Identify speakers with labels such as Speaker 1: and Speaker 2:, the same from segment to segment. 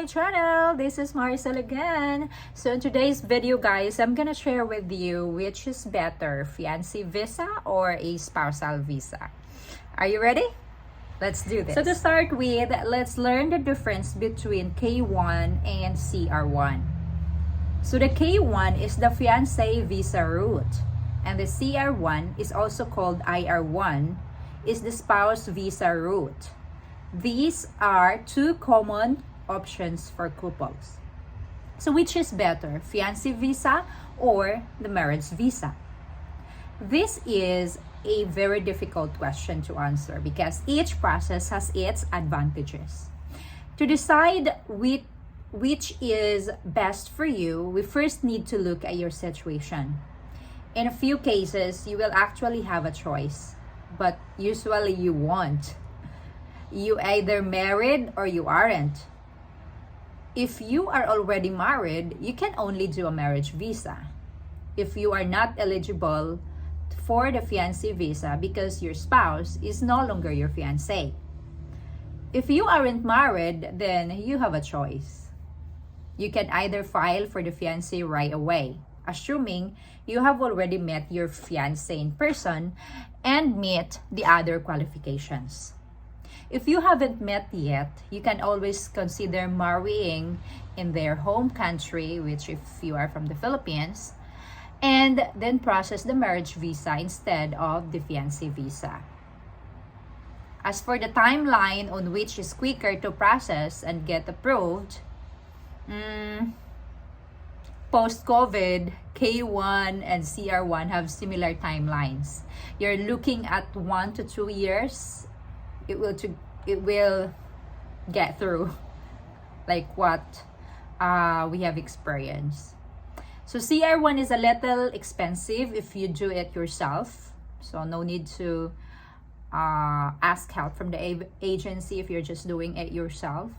Speaker 1: my channel. This is Maricel again. So in today's video, guys, I'm gonna share with you which is better, fiancé visa or a spousal visa. Are you ready? Let's do this. So to start with, let's learn the difference between K1 and Cr1. So the K1 is the fiancé visa route, and the Cr1 is also called IR1, is the spouse visa route. These are two common options for couples. So which is better, fiancé visa or the marriage visa? This is a very difficult question to answer because each process has its advantages. To decide which is best for you, we first need to look at your situation. In a few cases, you will actually have a choice, but usually you won't. You either married or you aren't. If you are already married, you can only do a marriage visa. If you are not eligible for the fiancé visa because your spouse is no longer your fiancé. If you aren't married, then you have a choice. You can either file for the fiancé right away, assuming you have already met your fiancé in person and meet the other qualifications. If you haven't met yet, you can always consider marrying in their home country, which if you are from the Philippines, and then process the marriage visa instead of the fiancé visa. As for the timeline on which is quicker to process and get approved, post-COVID, K1 and Cr1 have similar timelines. You're looking at 1 to 2 years. It will get through, like what we have experienced. So Cr1 is a little expensive if you do it yourself. So no need to ask help from the agency if you're just doing it yourself.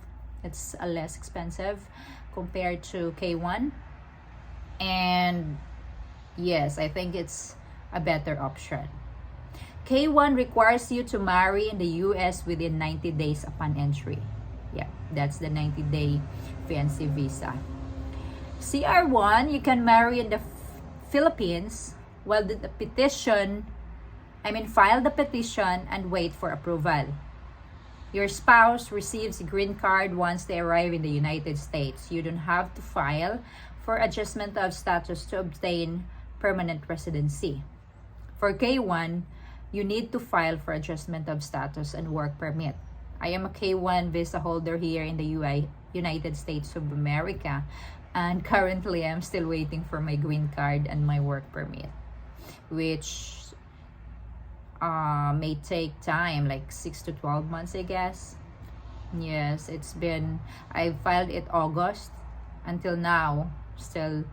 Speaker 1: It's less expensive compared to K1. And yes, I think it's a better option. K1 requires you to marry in the US within 90 days upon entry. Yeah, that's the 90-day fiancé visa. Cr1, you can marry in the Philippines while file the petition and wait for approval. Your spouse receives a green card once they arrive in the United States. You don't have to file for adjustment of status to obtain permanent residency. For K1, you need to file for adjustment of status and work permit. I am a K1 visa holder here in the United States of America, and currently I'm still waiting for my green card and my work permit, which may take time, like 6 to 12 months, I guess. Yes, I filed it August. Until now, still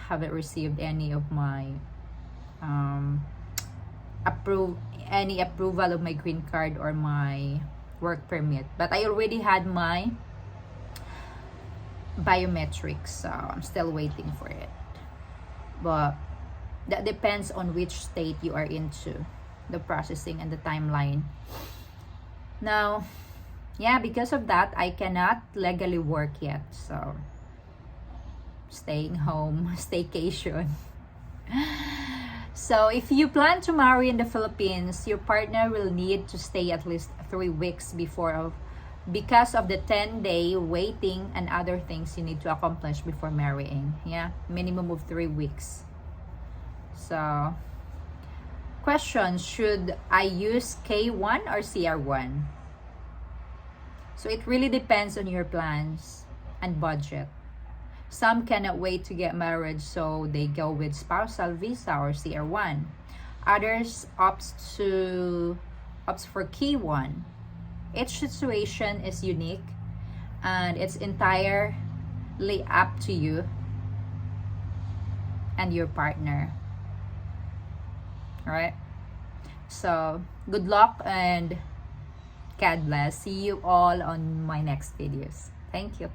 Speaker 1: haven't received any of my approval of my green card or my work permit. But I already had my biometrics, so I'm still waiting for it. But that depends on which state you are into, the processing and the timeline. Now, yeah, because of that, I cannot legally work yet, so staying home, staycation. So if you plan to marry in the Philippines, your partner will need to stay at least 3 weeks because of the 10-day waiting and other things you need to accomplish before marrying. Yeah, minimum of 3 weeks. So, question, should I use K1 or Cr1? So it really depends on your plans and budget. Some cannot wait to get married, so they go with spousal visa or Cr1. Others opts for K1. Each situation is unique and it's entirely up to you and your partner. Alright? So, good luck and God bless. See you all on my next videos. Thank you.